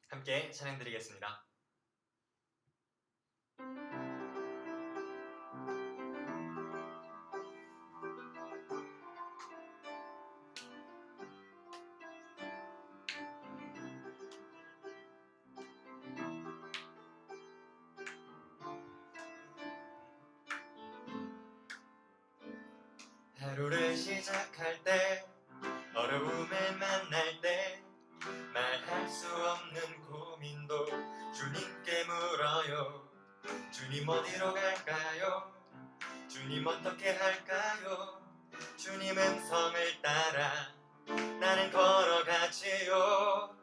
함께 찬양드리겠습니다. 하루를 시작할 때, 어려움을 만날 때, 말할 수 없는 고민도 주님께 물어요. 주님 어디로 갈까요? 주님 어떻게 할까요? 주님 음성을 따라 나는 걸어가지요.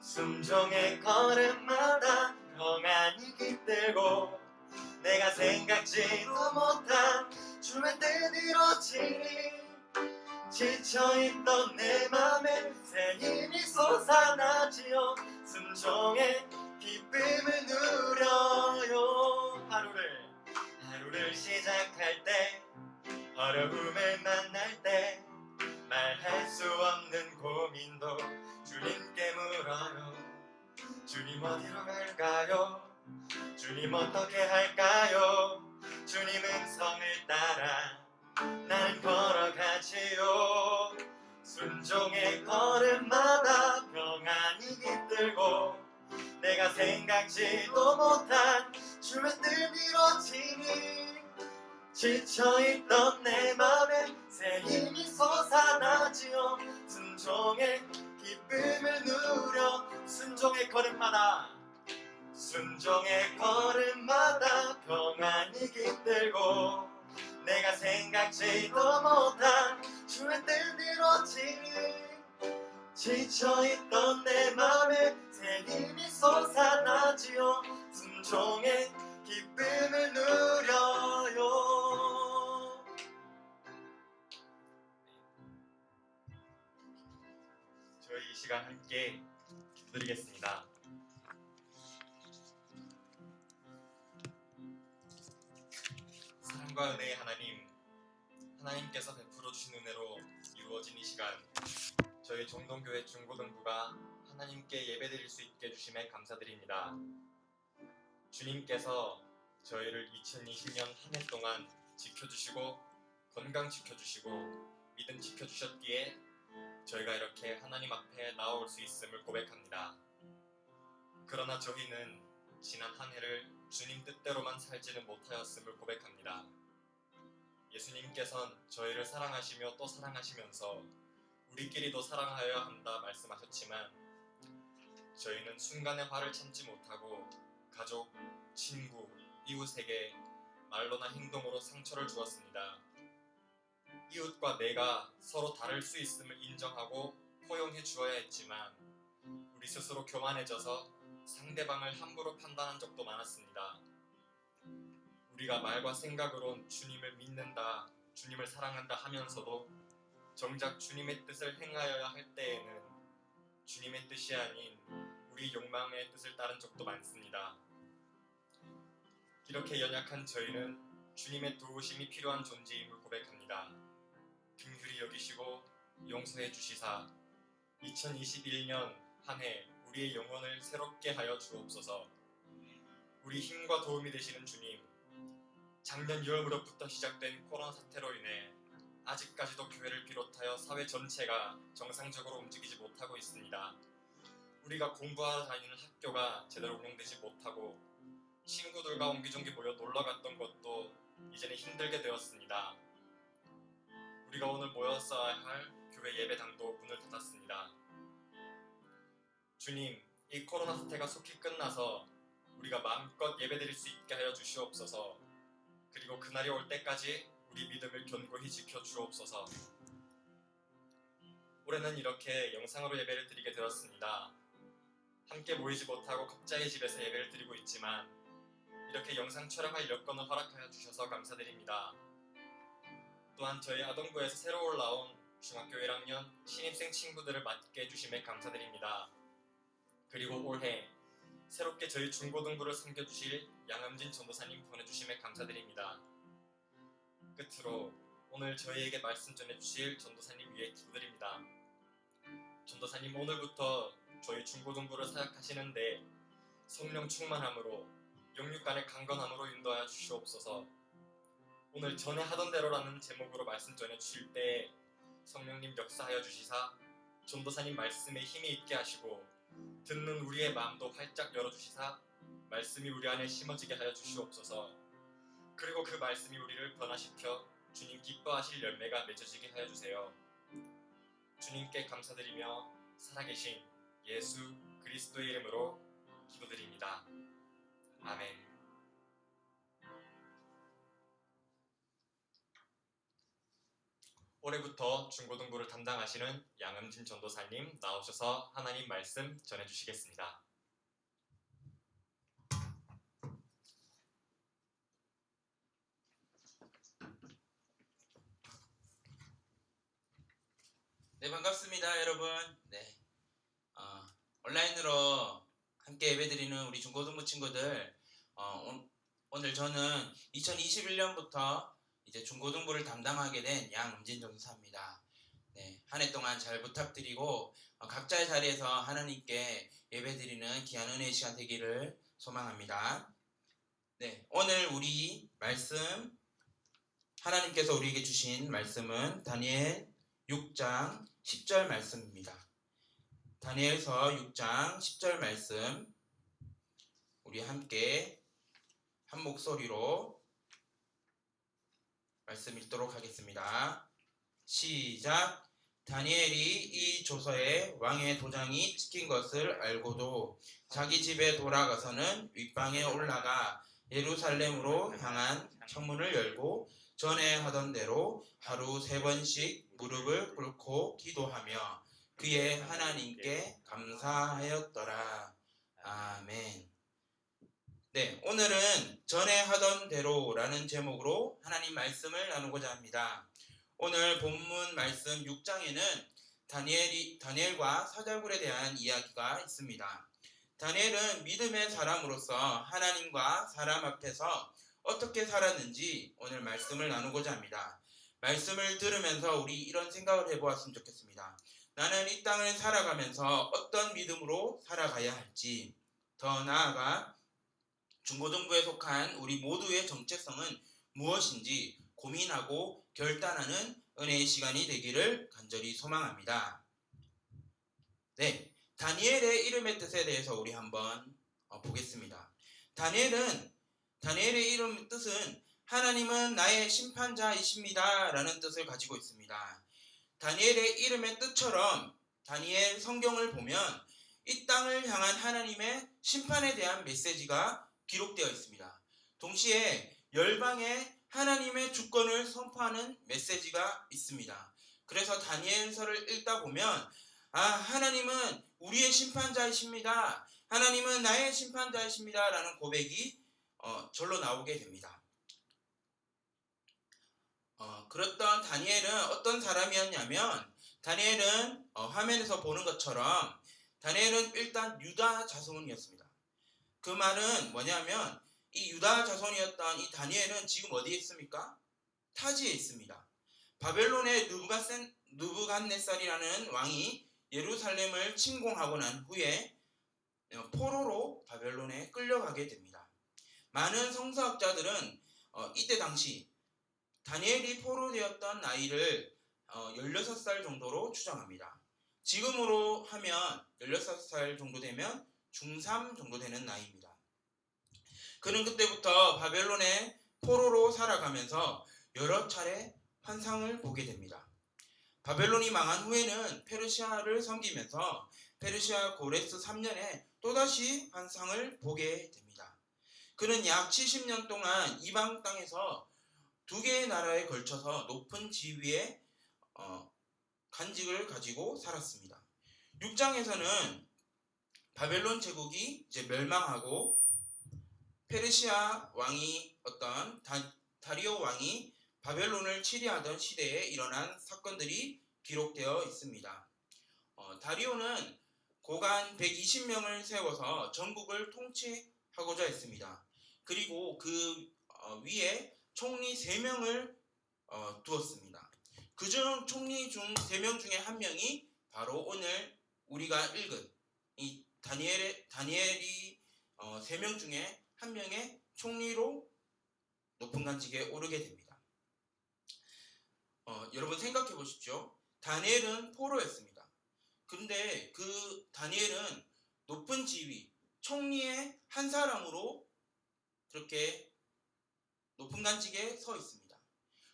순종의 걸음마다 평안이 깃들고 내가 생각지도 못한 주의 뜻 이루어지니 지쳐있던 내 맘에 새 힘이 솟아나지요. 순종의 기쁨을 누려요. 하루를 시작할 때, 어려움을 만날 때, 말할 수 없는 고민도 주님께 물어요. 주님 어디로 갈까요? 주님 어떻게 할까요? 주님 음성을 따라 난 걸어가지요. 순종의 걸음마다 평안이 깃들고 내가 생각지도 못한 주의 뜻 이루어지니 지쳐있던 내 맘에 새 힘이 솟아나지요. 순종의 기쁨을 누려 순종의 걸음마다 평안이 깃들고 내가 생각지도 못한 주의 뜻 이루어지니 지쳐있던 내 맘에 새 힘이 솟아나지요. 순종의 기쁨을 누려요. 저희 이 시간 함께 기도드리겠습니다. 사랑과 은혜의 하나님께서 베풀어 주신 은혜로 이루어진 이 시간, 저희 정동교회 중고등부가 하나님께 예배드릴 수 있게 해주심에 감사드립니다. 주님께서 저희를 2020년 한 해 동안 지켜주시고 건강 지켜주시고 믿음 지켜주셨기에 저희가 이렇게 하나님 앞에 나올 수 있음을 고백합니다. 그러나 저희는 지난 한 해를 주님 뜻대로만 살지는 못하였음을 고백합니다. 예수님께서는 저희를 사랑하시며 또 사랑하시면서 우리끼리도 사랑하여야 한다 말씀하셨지만 저희는 순간의 화를 참지 못하고 가족, 친구, 이웃에게 말로나 행동으로 상처를 주었습니다. 이웃과 내가 서로 다를 수 있음을 인정하고 포용해 주어야 했지만 우리 스스로 교만해져서 상대방을 함부로 판단한 적도 많았습니다. 우리가 말과 생각으론 주님을 믿는다, 주님을 사랑한다 하면서도 정작 주님의 뜻을 행하여야 할 때에는 주님의 뜻이 아닌 우리 욕망의 뜻을 따른 적도 많습니다. 이렇게 연약한 저희는 주님의 도우심이 필요한 존재임을 고백합니다. 긍휼히 여기시고 용서해 주시사 2021년 한 해 우리의 영혼을 새롭게 하여 주옵소서. 우리 힘과 도움이 되시는 주님, 작년 6월부터 시작된 코로나 사태로 인해 아직까지도 교회를 비롯하여 사회 전체가 정상적으로 움직이지 못하고 있습니다. 우리가 공부하러 다니는 학교가 제대로 운영되지 못하고 친구들과 옹기종기 모여 놀러갔던 것도 이제는 힘들게 되었습니다. 우리가 오늘 모였어야 할 교회 예배당도 문을 닫았습니다. 주님, 이 코로나 사태가 속히 끝나서 우리가 마음껏 예배드릴 수 있게 하여 주시옵소서. 그리고 그날이 올 때까지 우리 믿음을 견고히 지켜 주옵소서. 올해는 이렇게 영상으로 예배를 드리게 되었습니다. 함께 모이지 못하고 각자의 집에서 예배를 드리고 있지만 이렇게 영상 촬영할 여건을 허락하여 주셔서 감사드립니다. 또한 저희 아동부에서 새로 올라온 중학교 1학년 신입생 친구들을 맡게 해주심에 감사드립니다. 그리고 올해 새롭게 저희 중고등부를 섬겨주실 양음진 전도사님 보내주심에 감사드립니다. 끝으로 오늘 저희에게 말씀 전해주실 전도사님 위해 기도드립니다. 전도사님, 오늘부터 저희 중고등부를 사역하시는데 성령 충만함으로 영육간의 강건함으로 인도하여 주시옵소서. 오늘 전에 하던 대로라는 제목으로 말씀 전해 주실 때 성령님 역사하여 주시사 전도사님 말씀에 힘이 있게 하시고 듣는 우리의 마음도 활짝 열어주시사 말씀이 우리 안에 심어지게 하여 주시옵소서. 그리고 그 말씀이 우리를 변화시켜 주님 기뻐하실 열매가 맺어지게 하여 주세요. 주님께 감사드리며 살아계신 예수 그리스도의 이름으로 기도드립니다. 아멘. 올해부터 중고등부를 담당하시는 양음진 전도사님 나오셔서 하나님 말씀 전해주시겠습니다. 네, 반갑습니다, 여러분. 네, 온라인으로 함께 예배드리는 우리 중고등부 친구들, 오늘 저는 2021년부터 이제 중고등부를 담당하게 된 양음진 전도사입니다. 네, 한 해 동안 잘 부탁드리고 각자의 자리에서 하나님께 예배드리는 귀한 은혜의 시간 되기를 소망합니다. 네, 오늘 우리 말씀, 하나님께서 우리에게 주신 말씀은 다니엘 6장 10절 말씀입니다. 다니엘서 6장 10절 말씀, 우리 함께 한 목소리로 말씀 읽도록 하겠습니다. 시작. 다니엘이 이 조서에 왕의 도장이 찍힌 것을 알고도 자기 집에 돌아가서는 윗방에 올라가 예루살렘으로 향한 창문을 열고 전에 하던 대로 하루 3번씩 무릎을 꿇고 기도하며 그의 하나님께 감사하였더라. 아멘. 네, 오늘은 전에 하던 대로라는 제목으로 하나님 말씀을 나누고자 합니다. 오늘 본문 말씀 6장에는 다니엘과 사자굴에 대한 이야기가 있습니다. 다니엘은 믿음의 사람으로서 하나님과 사람 앞에서 어떻게 살았는지 오늘 말씀을 나누고자 합니다. 말씀을 들으면서 우리 이런 생각을 해보았으면 좋겠습니다. 나는 이 땅을 살아가면서 어떤 믿음으로 살아가야 할지, 더 나아가 중고등부에 속한 우리 모두의 정체성은 무엇인지 고민하고 결단하는 은혜의 시간이 되기를 간절히 소망합니다. 네, 다니엘의 이름의 뜻에 대해서 우리 한번 보겠습니다. 다니엘의 이름 뜻은 하나님은 나의 심판자이십니다 라는 뜻을 가지고 있습니다. 다니엘의 이름의 뜻처럼 다니엘 성경을 보면 이 땅을 향한 하나님의 심판에 대한 메시지가 기록되어 있습니다. 동시에 열방에 하나님의 주권을 선포하는 메시지가 있습니다. 그래서 다니엘서를 읽다 보면 하나님은 우리의 심판자이십니다. 하나님은 나의 심판자이십니다 라는 고백이 절로 나오게 됩니다. 그랬던 다니엘은 어떤 사람이었냐면 다니엘은 화면에서 보는 것처럼 다니엘은 일단 유다 자손이었습니다. 그 말은 뭐냐면 이 유다 자손이었던 이 다니엘은 지금 어디에 있습니까? 타지에 있습니다. 바벨론의 느부갓네살이라는 왕이 예루살렘을 침공하고 난 후에 포로로 바벨론에 끌려가게 됩니다. 많은 성서학자들은 이때 당시 다니엘이 포로되었던 나이를 16살 정도로 추정합니다. 지금으로 하면 16살 정도 되면 중3 정도 되는 나이입니다. 그는 그때부터 바벨론의 포로로 살아가면서 여러 차례 환상을 보게 됩니다. 바벨론이 망한 후에는 페르시아를 섬기면서 페르시아 고레스 3년에 또다시 환상을 보게 됩니다. 그는 약 70년 동안 이방 땅에서 2개의 나라에 걸쳐서 높은 지위의 간직을 가지고 살았습니다. 6장에서는 바벨론 제국이 이제 멸망하고 페르시아 왕이 다리오 왕이 바벨론을 치리하던 시대에 일어난 사건들이 기록되어 있습니다. 다리오는 고관 120명을 세워서 전국을 통치하고자 했습니다. 그리고 그 위에 총리 3명을 두었습니다. 그중 총리 중 3명 중에 한 명이 바로 오늘 우리가 읽은 이 다니엘이 3명 중에 한 명의 총리로 높은 관직에 오르게 됩니다. 여러분 생각해 보십시오. 다니엘은 포로였습니다. 그런데 그 다니엘은 높은 지위, 총리의 한 사람으로 그렇게 높은 관직에 서 있습니다.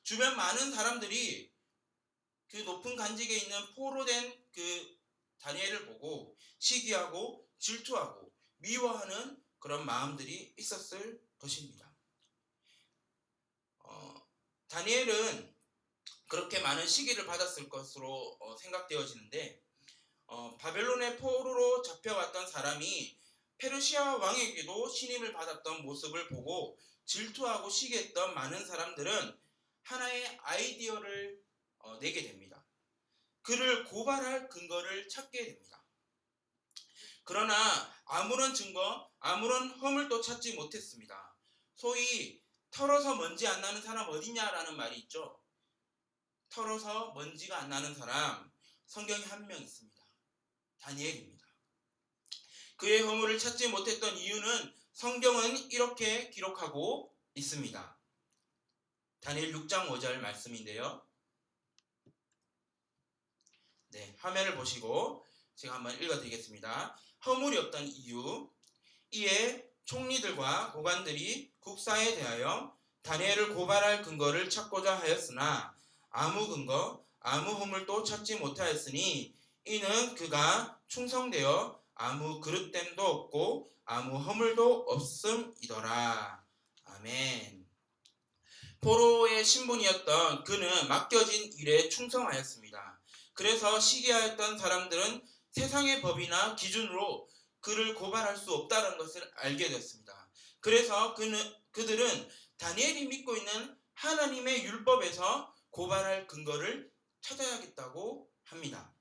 주변 많은 사람들이 그 높은 관직에 있는 포로된 그 다니엘을 보고 시기하고 질투하고 미워하는 그런 마음들이 있었을 것입니다. 다니엘은 그렇게 많은 시기를 받았을 것으로 생각되어지는데 바벨론의 포로로 잡혀왔던 사람이 페르시아 왕에게도 신임을 받았던 모습을 보고 질투하고 시기했던 많은 사람들은 하나의 아이디어를 내게 됩니다. 그를 고발할 근거를 찾게 됩니다. 그러나 아무런 증거, 아무런 허물도 찾지 못했습니다. 소위 털어서 먼지 안 나는 사람 어디냐라는 말이 있죠. 털어서 먼지가 안 나는 사람, 성경에 한 명 있습니다. 다니엘입니다. 그의 허물을 찾지 못했던 이유는 성경은 이렇게 기록하고 있습니다. 다니엘 6장 5절 말씀인데요. 네, 화면을 보시고 제가 한번 읽어드리겠습니다. 허물이 없던 이유. 이에 총리들과 고관들이 국사에 대하여 다니엘을 고발할 근거를 찾고자 하였으나 아무 근거, 아무 허물도 찾지 못하였으니 이는 그가 충성되어 아무 그릇됨도 없고 아무 허물도 없음이더라. 아멘. 포로의 신분이었던 그는 맡겨진 일에 충성하였습니다. 그래서 시기하였던 사람들은 세상의 법이나 기준으로 그를 고발할 수 없다는 것을 알게 되었습니다. 그래서 그들은 다니엘이 믿고 있는 하나님의 율법에서 고발할 근거를 찾아야겠다고 합니다.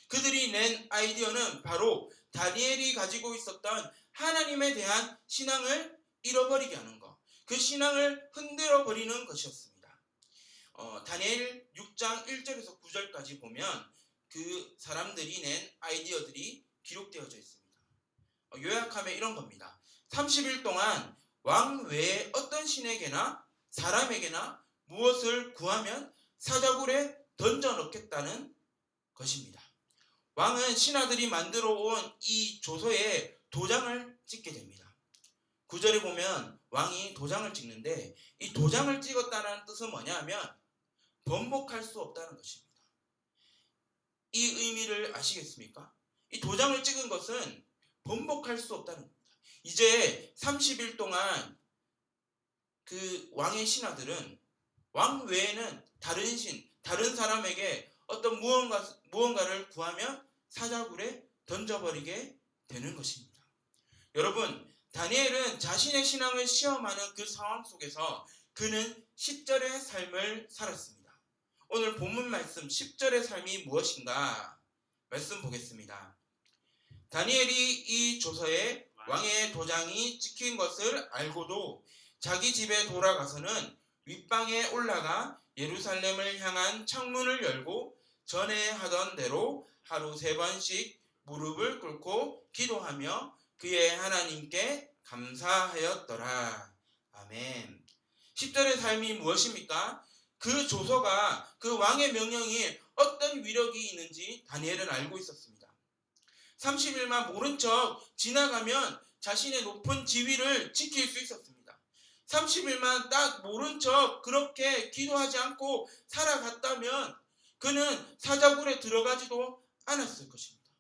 그들이 낸 아이디어는 바로 다니엘이 가지고 있었던 하나님에 대한 신앙을 잃어버리게 하는 것, 그 신앙을 흔들어 버리는 것이었습니다. 다니엘 6장 1절에서 9절까지 보면 그 사람들이 낸 아이디어들이 기록되어져 있습니다. 요약하면 이런 겁니다. 30일 동안 왕 외에 어떤 신에게나 사람에게나 무엇을 구하면 사자굴에 던져 넣겠다는 것입니다. 왕은 신하들이 만들어 온 이 조서에 도장을 찍게 됩니다. 9절에 보면 왕이 도장을 찍는데 이 도장을 찍었다는 뜻은 뭐냐면 번복할 수 없다는 것입니다. 이 의미를 아시겠습니까? 이 도장을 찍은 것은 번복할 수 없다는 겁니다. 이제 30일 동안 그 왕의 신하들은 왕 외에는 다른 신, 다른 사람에게 어떤 무언가를 구하면 사자굴에 던져버리게 되는 것입니다. 여러분, 다니엘은 자신의 신앙을 시험하는 그 상황 속에서 그는 10절의 삶을 살았습니다. 오늘 본문 말씀 10절의 삶이 무엇인가? 말씀 보겠습니다. 다니엘이 이 조서에 왕의 도장이 찍힌 것을 알고도 자기 집에 돌아가서는 윗방에 올라가 예루살렘을 향한 창문을 열고 전에 하던 대로 하루 3번씩 무릎을 꿇고 기도하며 그의 하나님께 감사하였더라. 아멘. 10절의 삶이 무엇입니까? 그 조서가, 그 왕의 명령이 어떤 위력이 있는지 다니엘은 알고 있었습니다. 30일만 모른 척 지나가면 자신의 높은 지위를 지킬 수 있었습니다. 30일만 딱 모른 척 그렇게 기도하지 않고 살아갔다면 그는 사자굴에 들어가지도 않았을 것입니다.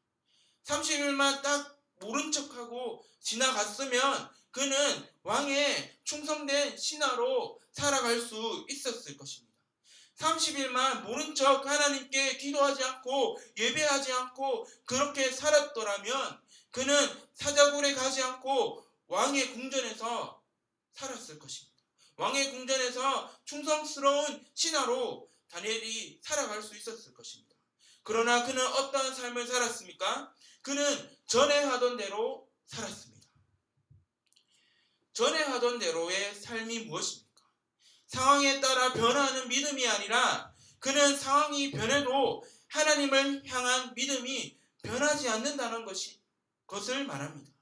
30일만 딱 모른 척하고 지나갔으면 그는 왕의 충성된 신하로 살아갈 수 있었을 것입니다. 30일만 모른 척 하나님께 기도하지 않고 예배하지 않고 그렇게 살았더라면 그는 사자굴에 가지 않고 왕의 궁전에서 살았을 것입니다. 왕의 궁전에서 충성스러운 신하로 다니엘이 살아갈 수 있었을 것입니다. 그러나 그는 어떠한 삶을 살았습니까? 그는 전에 하던 대로 살았습니다. 전에 하던 대로의 삶이 무엇입니까? 상황에 따라 변화하는 믿음이 아니라 그는 상황이 변해도 하나님을 향한 믿음이 변하지 않는다는 것을 말합니다.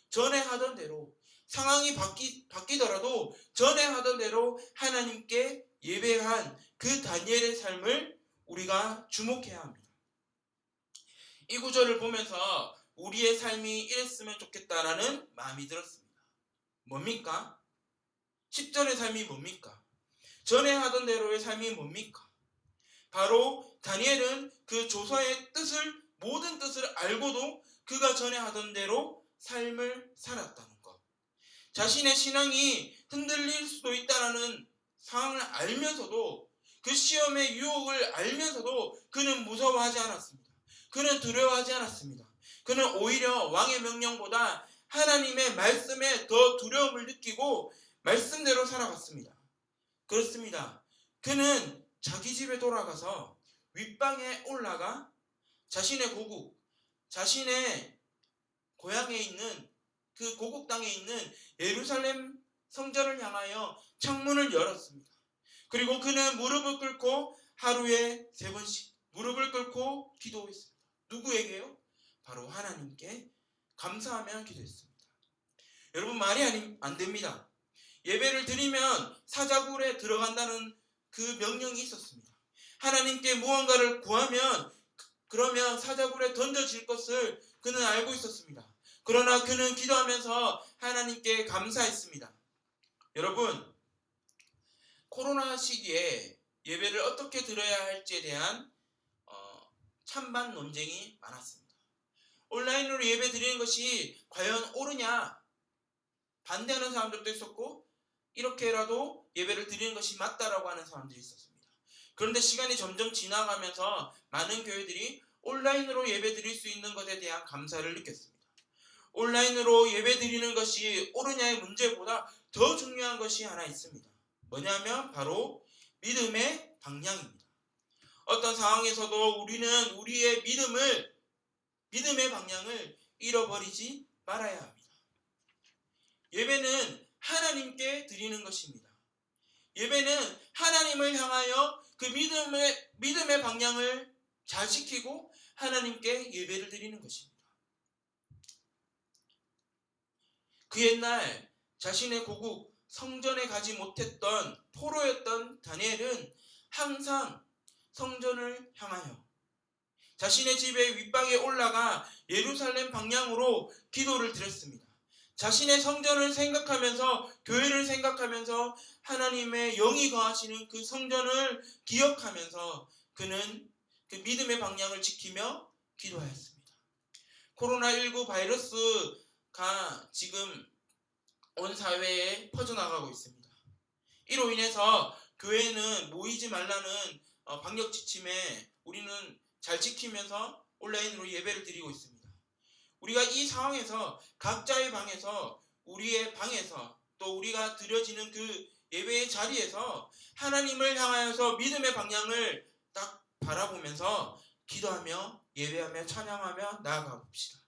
전에 하던 대로 상황이 바뀌더라도 전에 하던 대로 하나님께 예배한 그 다니엘의 삶을 우리가 주목해야 합니다. 이 구절을 보면서 우리의 삶이 이랬으면 좋겠다라는 마음이 들었습니다. 뭡니까? 10절의 삶이 뭡니까? 전에 하던 대로의 삶이 뭡니까? 바로 다니엘은 그 조서의 모든 뜻을 알고도 그가 전에 하던 대로 삶을 살았다는 것. 자신의 신앙이 흔들릴 수도 있다는 상황을 알면서도 그 시험의 유혹을 알면서도 그는 무서워하지 않았습니다. 그는 두려워하지 않았습니다. 그는 오히려 왕의 명령보다 하나님의 말씀에 더 두려움을 느끼고 말씀대로 살아갔습니다. 그렇습니다. 그는 자기 집에 돌아가서 윗방에 올라가 자신의 고국, 자신의 고향에 있는 그 고국 땅에 있는 예루살렘 성전을 향하여 창문을 열었습니다. 그리고 그는 무릎을 꿇고 하루에 3번씩 무릎을 꿇고 기도했습니다. 누구에게요? 바로 하나님께 감사하며 기도했습니다. 여러분, 말이 안 됩니다. 예배를 드리면 사자굴에 들어간다는 그 명령이 있었습니다. 하나님께 무언가를 구하면 그러면 사자굴에 던져질 것을 그는 알고 있었습니다. 그러나 그는 기도하면서 하나님께 감사했습니다. 여러분, 코로나 시기에 예배를 어떻게 드려야 할지에 대한 찬반 논쟁이 많았습니다. 온라인으로 예배 드리는 것이 과연 옳으냐? 반대하는 사람들도 있었고 이렇게라도 예배를 드리는 것이 맞다라고 하는 사람들이 있었습니다. 그런데 시간이 점점 지나가면서 많은 교회들이 온라인으로 예배 드릴 수 있는 것에 대한 감사를 느꼈습니다. 온라인으로 예배 드리는 것이 옳으냐의 문제보다 더 중요한 것이 하나 있습니다. 뭐냐면 바로 믿음의 방향입니다. 어떤 상황에서도 우리는 우리의 믿음의 방향을 잃어버리지 말아야 합니다. 예배는 하나님께 드리는 것입니다. 예배는 하나님을 향하여 그 믿음의 방향을 잘 지키고 하나님께 예배를 드리는 것입니다. 그 옛날 자신의 고국 성전에 가지 못했던 포로였던 다니엘은 항상 성전을 향하여 자신의 집의 윗방에 올라가 예루살렘 방향으로 기도를 드렸습니다. 자신의 성전을 생각하면서 교회를 생각하면서 하나님의 영이 거하시는 그 성전을 기억하면서 그는 그 믿음의 방향을 지키며 기도하였습니다. 코로나19 바이러스가 지금 온 사회에 퍼져나가고 있습니다. 이로 인해서 교회는 모이지 말라는 방역 지침에 우리는 잘 지키면서 온라인으로 예배를 드리고 있습니다. 우리가 이 상황에서 각자의 방에서 우리의 방에서 또 우리가 드려지는 그 예배의 자리에서 하나님을 향하여서 믿음의 방향을 딱 바라보면서 기도하며 예배하며 찬양하며 나아가 봅시다.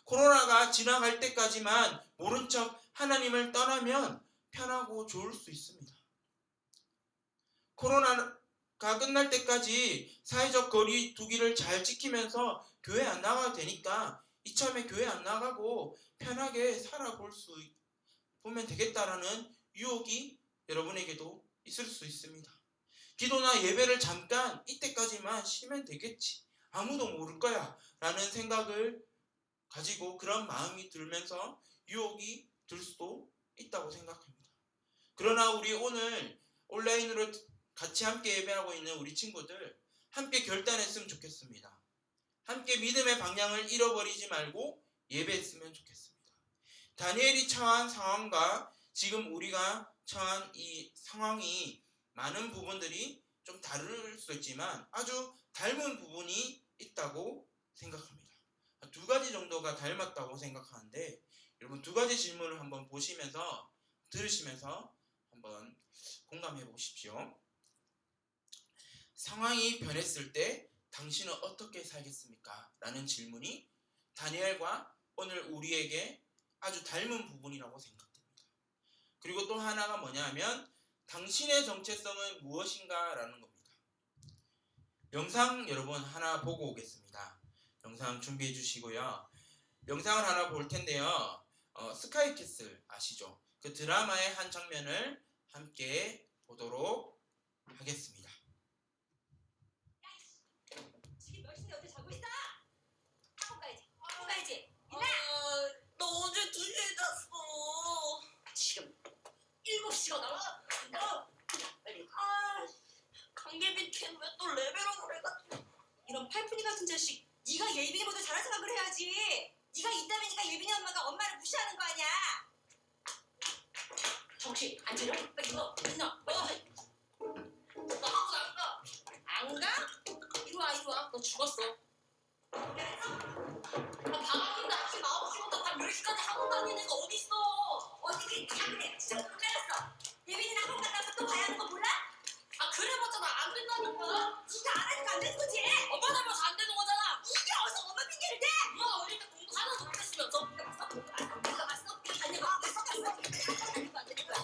코로나가 지나갈 때까지만 모른 척 하나님을 떠나면 편하고 좋을 수 있습니다. 코로나가 끝날 때까지 사회적 거리 두기를 잘 지키면서 교회 안 나가도 되니까 이참에 교회 안 나가고 편하게 보면 되겠다라는 유혹이 여러분에게도 있을 수 있습니다. 기도나 예배를 잠깐 이때까지만 쉬면 되겠지, 아무도 모를 거야 라는 생각을 가지고 그런 마음이 들면서 유혹이 들 수도 있다고 생각합니다. 그러나 우리 오늘 온라인으로 같이 함께 예배하고 있는 우리 친구들 함께 결단했으면 좋겠습니다. 함께 믿음의 방향을 잃어버리지 말고 예배했으면 좋겠습니다. 다니엘이 처한 상황과 지금 우리가 처한 이 상황이 많은 부분들이 좀 다를 수 있지만 아주 닮은 부분이 있다고 생각합니다. 2가지 정도가 닮았다고 생각하는데 여러분 2가지 질문을 한번 보시면서 들으시면서 한번 공감해 보십시오. 상황이 변했을 때 당신은 어떻게 살겠습니까? 라는 질문이 다니엘과 오늘 우리에게 아주 닮은 부분이라고 생각됩니다. 그리고 또 하나가 뭐냐 하면 당신의 정체성은 무엇인가 라는 겁니다. 영상 여러분 하나 보고 오겠습니다. 영상 준비해 주시고요. 영상을 하나 볼 텐데요. 스카이캐슬 아시죠? 그 드라마의 한 장면을 함께 보도록 하겠습니다. 지금 몇 시인데 어디 자고 있어? 학원 가야지. 학원 가야지. 너 어제 2시에 잤어. 지금 7시가 넘어. 너 빨리. 강예빈 걔는 왜 또 레벨업을 해가지고. 이런 팔푼이 같은 자식. 네가 예빈이보다 잘한 생각을 해야지. 네가 이따위니까 예빈이 엄마가 엄마를 무시하는 거 아니야. 정신 안 차려? 빨리 너. 너. 나 학원 안 가. 안 가? 이리 와 이리 와. 너 죽었어. 방학인데 아침 9시부터 밤 10시까지 학원 다니는 애가 어딨어. 어떻게 작은애 진짜 끈질렸어. 예빈이는 학원 갔다 와서 또 봐야 하는 거 몰라? 그래봤자 안 된다니까. 네가 안 하니까 안 되는 거지. 엄마 닮아서 안 되는 거잖아. 이게 어서 엄마 핑계를 대? 엄마가 어릴 때 공부 하나도 못했으면서. 내가 봤어? 아니 내가 봤어? 안 되는 거야 안 되는 거야. 안 되는 거야.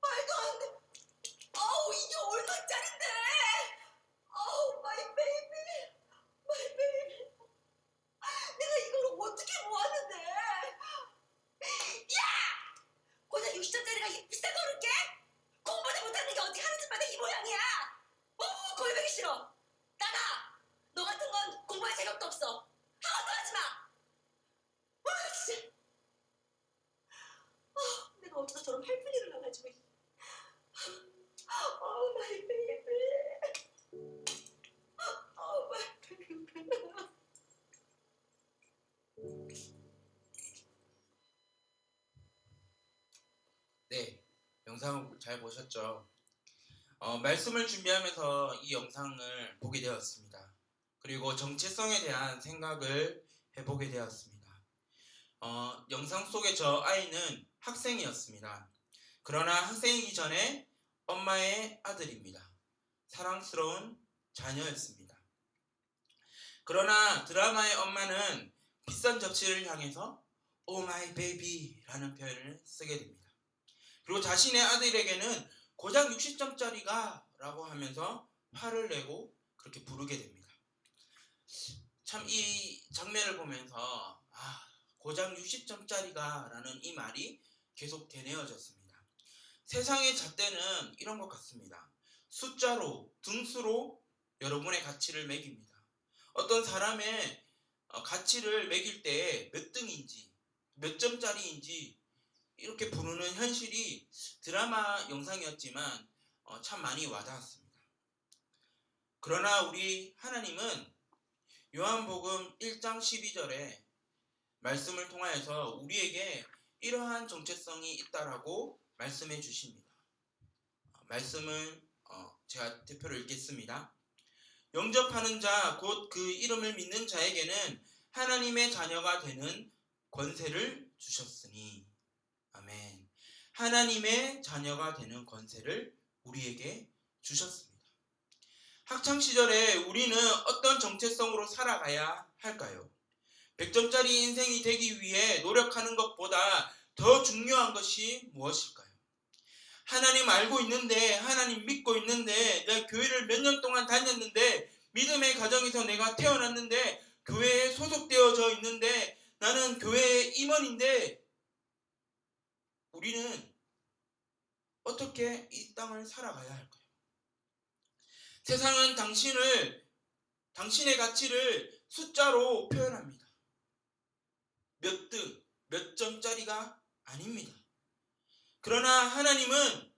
말도 안 돼. 아우 이게 얼마짜린데? 아우 마이 베이비, 마이 베이비. 내가 이걸 어떻게 모았는데? 야! 고작 60점짜리가 이 비싼 거를 깨? 공부도 못하는 게 어떻게 하는 짓마다 이 모양이야? 골뱅이 싫어. 나가. 너 같은 건 공부할 재력도 없어. 학원도 하지 마. 진짜. 내가 어쩌다 저런 팔푼이를 나가지고. 마이 베이비. 마이 베이비. 네, 영상 잘 보셨죠? 말씀을 준비하면서 이 영상을 보게 되었습니다. 그리고 정체성에 대한 생각을 해보게 되었습니다. 영상 속의 저 아이는 학생이었습니다. 그러나 학생이기 전에 엄마의 아들입니다. 사랑스러운 자녀였습니다. 그러나 드라마의 엄마는 비싼 접시를 향해서 오 마이 베이비 라는 표현을 쓰게 됩니다. 그리고 자신의 아들에게는 고작 60점짜리가 라고 하면서 화를 내고 그렇게 부르게 됩니다. 참 이 장면을 보면서 고작 60점짜리가 라는 이 말이 계속 되뇌어졌습니다. 세상의 잣대는 이런 것 같습니다. 숫자로, 등수로 여러분의 가치를 매깁니다. 어떤 사람의 가치를 매길 때 몇 등인지, 몇 점짜리인지 이렇게 부르는 현실이 드라마 영상이었지만 참 많이 와닿았습니다. 그러나 우리 하나님은 요한복음 1장 12절에 말씀을 통하여서 우리에게 이러한 정체성이 있다라고 말씀해 주십니다. 말씀을 제가 대표로 읽겠습니다. 영접하는 자, 곧 그 이름을 믿는 자에게는 하나님의 자녀가 되는 권세를 주셨으니 아멘. 하나님의 자녀가 되는 권세를 우리에게 주셨습니다. 학창시절에 우리는 어떤 정체성으로 살아가야 할까요? 100점짜리 인생이 되기 위해 노력하는 것보다 더 중요한 것이 무엇일까요? 하나님 알고 있는데, 하나님 믿고 있는데, 내가 교회를 몇 년 동안 다녔는데, 믿음의 가정에서 내가 태어났는데, 교회에 소속되어져 있는데, 나는 교회의 임원인데, 우리는 어떻게 이 땅을 살아가야 할까요? 세상은 당신의 가치를 숫자로 표현합니다. 몇 등, 몇 점짜리가 아닙니다. 그러나 하나님은,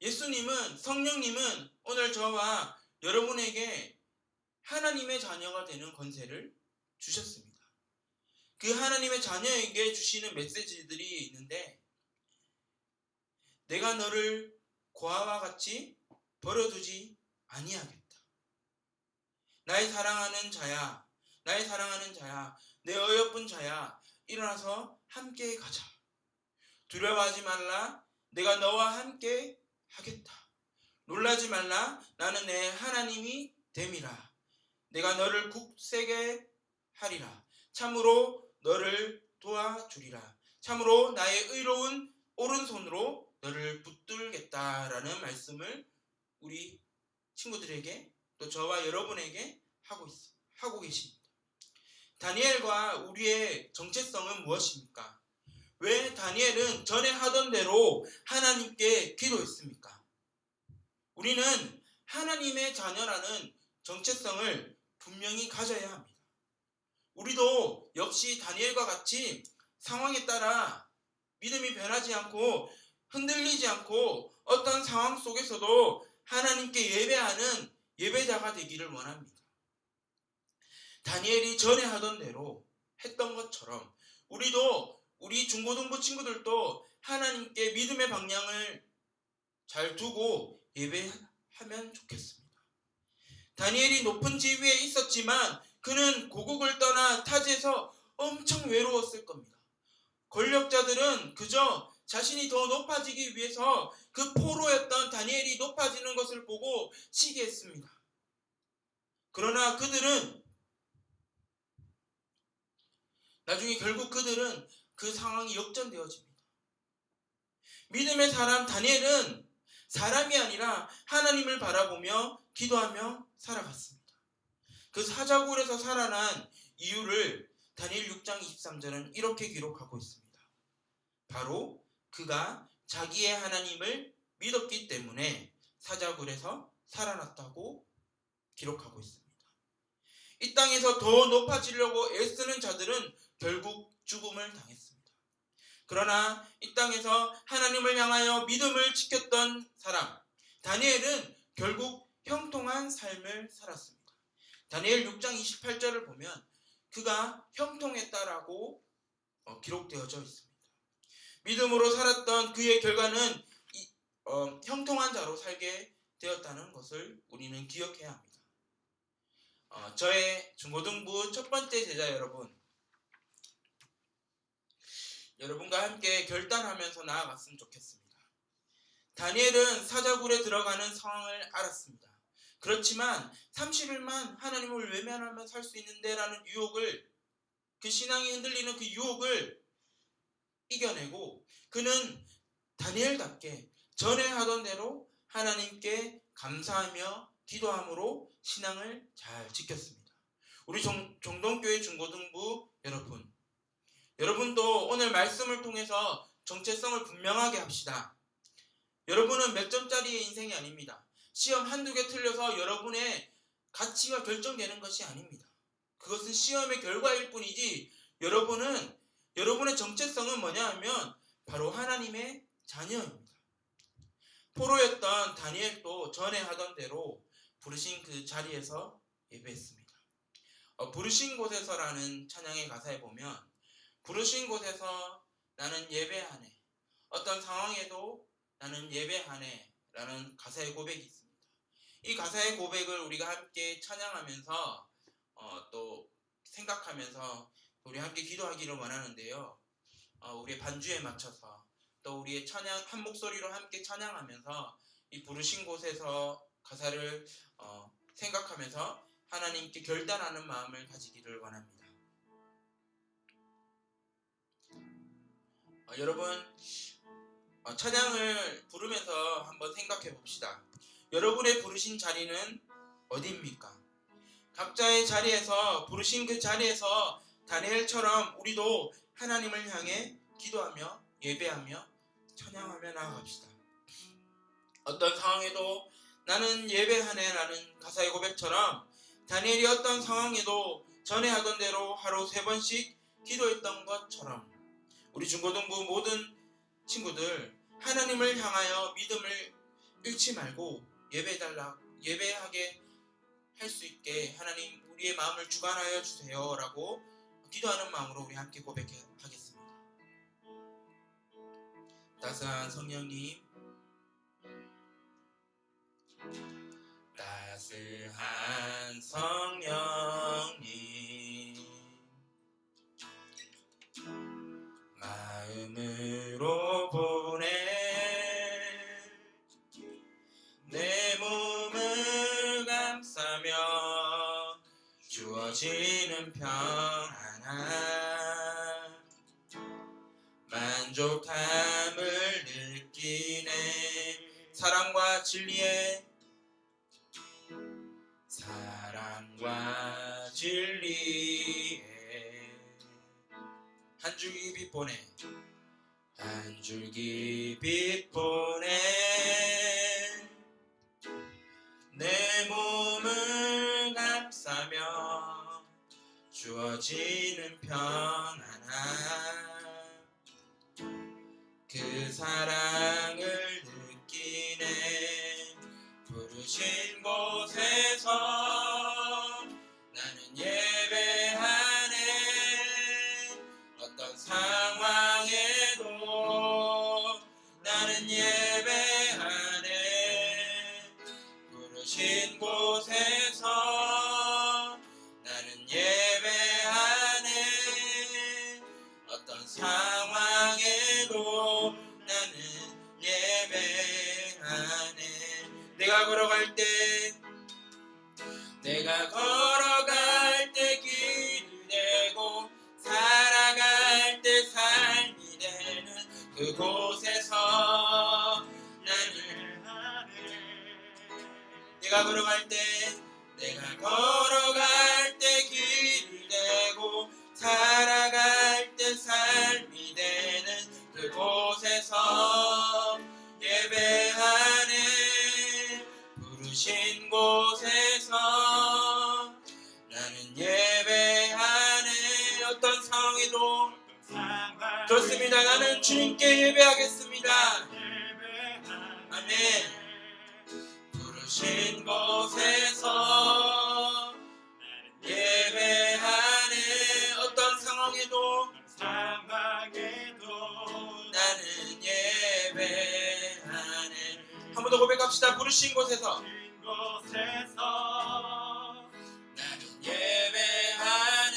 예수님은, 성령님은 오늘 저와 여러분에게 하나님의 자녀가 되는 권세를 주셨습니다. 그 하나님의 자녀에게 주시는 메시지들이 있는데, 내가 너를 고아와 같이 버려두지 아니하겠다. 나의 사랑하는 자야, 나의 사랑하는 자야, 내 어여쁜 자야, 일어나서 함께 가자. 두려워하지 말라, 내가 너와 함께 하겠다. 놀라지 말라, 나는 내 하나님이 됨이라. 내가 너를 굳세게 하리라. 참으로 너를 도와주리라. 참으로 나의 의로운 오른손으로 너를 붙들겠다라는 말씀을 우리 친구들에게 또 저와 여러분에게 하고 계십니다. 다니엘과 우리의 정체성은 무엇입니까? 왜 다니엘은 전에 하던 대로 하나님께 기도했습니까? 우리는 하나님의 자녀라는 정체성을 분명히 가져야 합니다. 우리도 역시 다니엘과 같이 상황에 따라 믿음이 변하지 않고 흔들리지 않고 어떤 상황 속에서도 하나님께 예배하는 예배자가 되기를 원합니다. 다니엘이 전에 하던 대로 했던 것처럼 우리 중고등부 친구들도 하나님께 믿음의 방향을 잘 두고 예배하면 좋겠습니다. 다니엘이 높은 지위에 있었지만 그는 고국을 떠나 타지에서 엄청 외로웠을 겁니다. 권력자들은 그저 자신이 더 높아지기 위해서 그 포로였던 다니엘이 높아지는 것을 보고 시기했습니다. 그러나 나중에 결국 그들은 그 상황이 역전되어집니다. 믿음의 사람 다니엘은 사람이 아니라 하나님을 바라보며 기도하며 살아갔습니다. 그 사자굴에서 살아난 이유를 다니엘 6장 23절은 이렇게 기록하고 있습니다. 바로 그가 자기의 하나님을 믿었기 때문에 사자굴에서 살아났다고 기록하고 있습니다. 이 땅에서 더 높아지려고 애쓰는 자들은 결국 죽음을 당했습니다. 그러나 이 땅에서 하나님을 향하여 믿음을 지켰던 사람 다니엘은 결국 형통한 삶을 살았습니다. 다니엘 6장 28절을 보면 그가 형통했다라고 기록되어져 있습니다. 믿음으로 살았던 그의 결과는 형통한 자로 살게 되었다는 것을 우리는 기억해야 합니다. 저의 중고등부 첫 번째 제자 여러분과 함께 결단하면서 나아갔으면 좋겠습니다. 다니엘은 사자굴에 들어가는 상황을 알았습니다. 그렇지만 30일만 하나님을 외면하며 살 수 있는데 라는 유혹을, 그 신앙이 흔들리는 그 유혹을 이겨내고 그는 다니엘답게 전에 하던 대로 하나님께 감사하며 기도함으로 신앙을 잘 지켰습니다. 우리 정동교회 중고등부 여러분도 오늘 말씀을 통해서 정체성을 분명하게 합시다. 여러분은 몇 점짜리의 인생이 아닙니다. 시험 한두 개 틀려서 여러분의 가치가 결정되는 것이 아닙니다. 그것은 시험의 결과일 뿐이지 여러분의 정체성은 뭐냐 하면 바로 하나님의 자녀입니다. 포로였던 다니엘도 전에 하던 대로 부르신 그 자리에서 예배했습니다. 부르신 곳에서라는 찬양의 가사에 보면 부르신 곳에서 나는 예배하네, 어떤 상황에도 나는 예배하네 라는 가사의 고백이 있습니다. 이 가사의 고백을 우리가 함께 찬양하면서 또 생각하면서 우리 함께 기도하기를 원하는데요. 우리의 반주에 맞춰서 또 우리의 찬양 한 목소리로 함께 찬양하면서 이 부르신 곳에서 가사를 생각하면서 하나님께 결단하는 마음을 가지기를 원합니다. 여러분 찬양을 부르면서 한번 생각해 봅시다. 여러분의 부르신 자리는 어디입니까? 각자의 자리에서 부르신 그 자리에서 다니엘처럼 우리도 하나님을 향해 기도하며 예배하며 찬양하며 나아갑시다. 어떤 상황에도 나는 예배하네 라는 가사의 고백처럼 다니엘이 어떤 상황에도 전에 하던 대로 하루 3번씩 기도했던 것처럼 우리 중고등부 모든 친구들 하나님을 향하여 믿음을 잃지 말고 예배하게 할 수 있게 하나님 우리의 마음을 주관하여 주세요 라고 기도하는 마음으로 우리 함께 고백하겠습니다. 따스한 성령님, 따스한 성령님, 마음으로 보내 내 몸을 감싸며 주어지는 평안함 만족함을 느끼네. 사랑과 진리에 한 줄기 빛 보내 한 줄기 빛 보내 내 몸을 감싸며 주어지는 평안함 그 사랑을 느끼네. 부르신 곳에서 나는 예배하네. 어떤 상황에도 나는 예배하네. 부르신 곳에서 나는 예배하네. 어떤 상황에도 나는 예배하네. 내가 걸어갈 때 길을 내고 살아갈 때 삶이 되는 그곳에서 나는 내가 걸어갈 때 길을 내고 살아갈 때 삶이 되는 그곳에서 예배하네. 부르신 곳에서 나는 예배하네. 어떤 상황에도 좋습니다. 나는 주님께 예배하겠습니다. 아멘. 부르신 곳에서 예배하네. 어떤 상황에도 나는 예배하네. 한 번 더 고백합시다. 부르신 곳에서 나는 예배하네.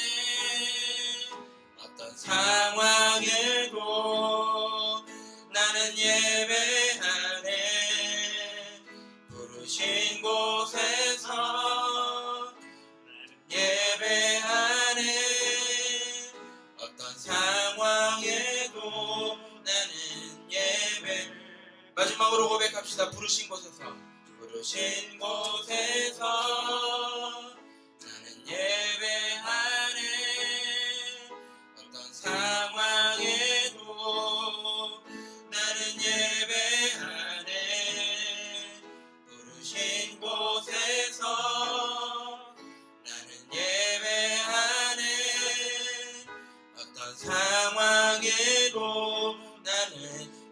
어떤 상황에도 나는 예배하네. 부르신 곳에서 예배하네. 어떤 상황에도 나는 예배. 마지막으로 고백합시다. 부르신 곳에서 나는 예배하네. 어떤 상황에도 나는 예배하네. 부르신 곳에서 나는 예배하네. 어떤 상황에도 나는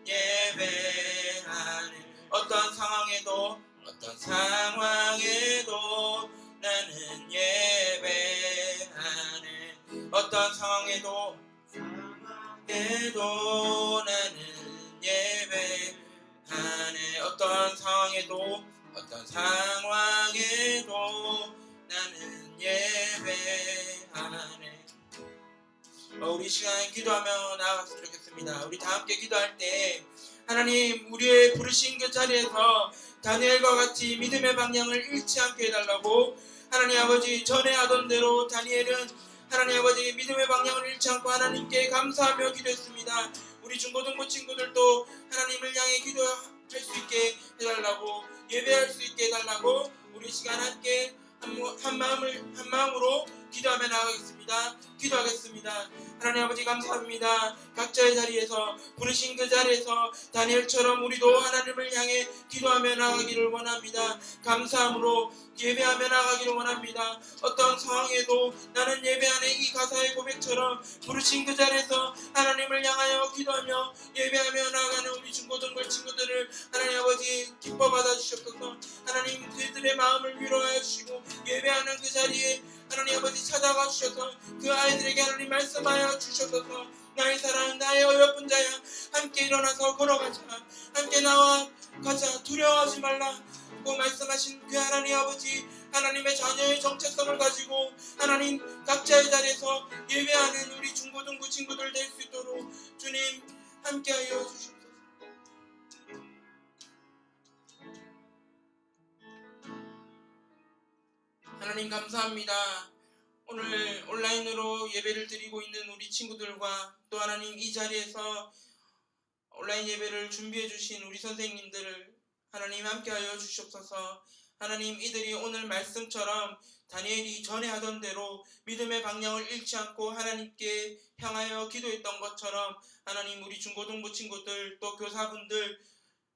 예배하네. 어떤 상황에도 나는 예배하네. 어떤 상황에도 나는 예배하네. 어떤 상황에도 나는 예배하네. 우리 시간 기도하며 나아갔으면 좋겠습니다. 우리 다 함께 기도할 때 하나님, 우리의 부르신 그 자리에서 다니엘과 같이 믿음의 방향을 잃지 않게 해달라고. 하나님 아버지, 전에 하던 대로 다니엘은 하나님 아버지 믿음의 방향을 잃지 않고 하나님께 감사하며 기도했습니다. 우리 중고등부 친구들도 하나님을 향해 기도할 수 있게 해달라고, 예배할 수 있게 해달라고. 우리 시간 함께 한 마음으로 기도하며 나가겠습니다. 기도하겠습니다. 하나님 아버지 감사합니다. 각자의 자리에서, 부르신 그 자리에서 다니엘처럼 우리도 하나님을 향해 기도하며 나가기를 원합니다. 감사함으로 예배하며 나가기를 원합니다. 어떤 상황에도 나는 예배하는 이 가사의 고백처럼 부르신 그 자리에서 하나님을 향하여 기도하며 예배하며 나아가는 우리 중고등부 친구들을 하나님 아버지 기뻐 받아주셨소서. 하나님, 그들의 마음을 위로하여 주시고 예배하는 그 자리에 하나님 아버지 찾아가 주셔서 그 아이들에게 하나님 말씀하여 주셔서 나의 사랑, 나의 어여쁜 자야, 함께 일어나서 걸어가자. 함께 나와 가자. 두려워하지 말라고 말씀하신 그 하나님 아버지, 하나님의 자녀의 정체성을 가지고 하나님 각자의 자리에서 예배하는 우리 중고등부 친구들 될 수 있도록 주님 함께하여 주시옵소서. 하나님 감사합니다. 예배를 드리고 있는 우리 친구들과 또 하나님 이 자리에서 온라인 예배를 준비해 주신 우리 선생님들을 하나님 함께하여 주시옵소서. 하나님 이들이 오늘 말씀처럼 다니엘이 전에 하던 대로 믿음의 방향을 잃지 않고 하나님께 향하여 기도했던 것처럼 하나님 우리 중고등부 친구들 또 교사분들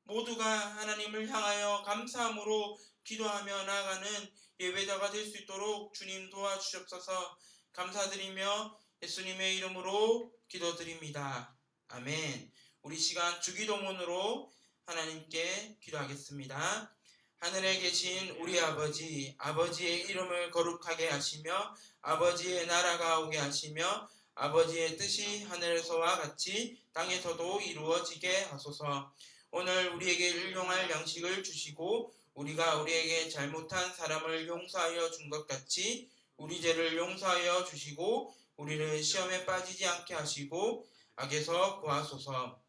모두가 하나님을 향하여 감사함으로 기도하며 나아가는 예배자가 될 수 있도록 주님 도와주시옵소서. 감사드리며 예수님의 이름으로 기도드립니다. 아멘. 우리 시간 주기도문으로 하나님께 기도하겠습니다. 하늘에 계신 우리 아버지, 아버지의 이름을 거룩하게 하시며 아버지의 나라가 오게 하시며 아버지의 뜻이 하늘에서와 같이 땅에서도 이루어지게 하소서. 오늘 우리에게 일용할 양식을 주시고 우리가 우리에게 잘못한 사람을 용서하여 준 것 같이 우리 죄를 용서하여 주시고 우리를 시험에 빠지지 않게 하시고 악에서 구하소서.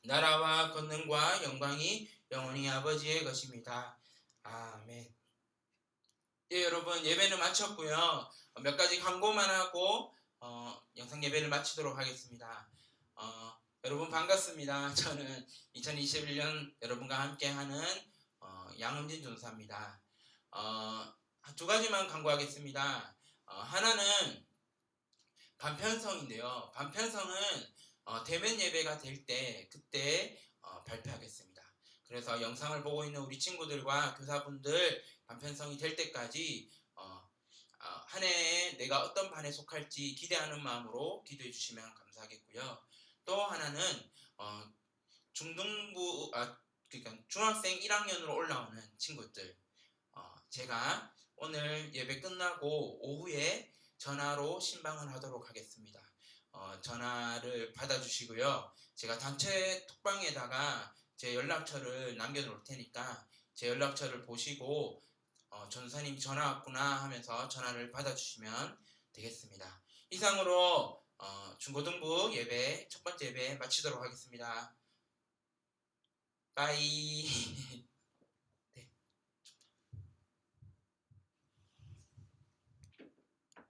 나라와 권능과 영광이 영원히 아버지의 것입니다. 아멘. 예, 여러분 예배는 마쳤고요. 몇 가지 광고만 하고 영상 예배를 마치도록 하겠습니다. 여러분 반갑습니다. 저는 2021년 여러분과 함께하는 양은진 전사입니다. 두 가지만 광고하겠습니다. 하나는 반편성인데요. 반편성은 대면 예배가 될 때 그때 발표하겠습니다. 그래서 영상을 보고 있는 우리 친구들과 교사분들 반편성이 될 때까지 한 해에 내가 어떤 반에 속할지 기대하는 마음으로 기도해 주시면 감사하겠고요. 또 하나는 중등부 그러니까 중학생 1학년으로 올라오는 친구들 제가 오늘 예배 끝나고 오후에 전화로 신방을 하도록 하겠습니다. 전화를 받아주시고요. 제가 단체 톡방에다가 제 연락처를 남겨놓을 테니까 제 연락처를 보시고 전사님이 전화 왔구나 하면서 전화를 받아주시면 되겠습니다. 이상으로 중고등부 예배 첫 번째 예배 마치도록 하겠습니다. 빠이.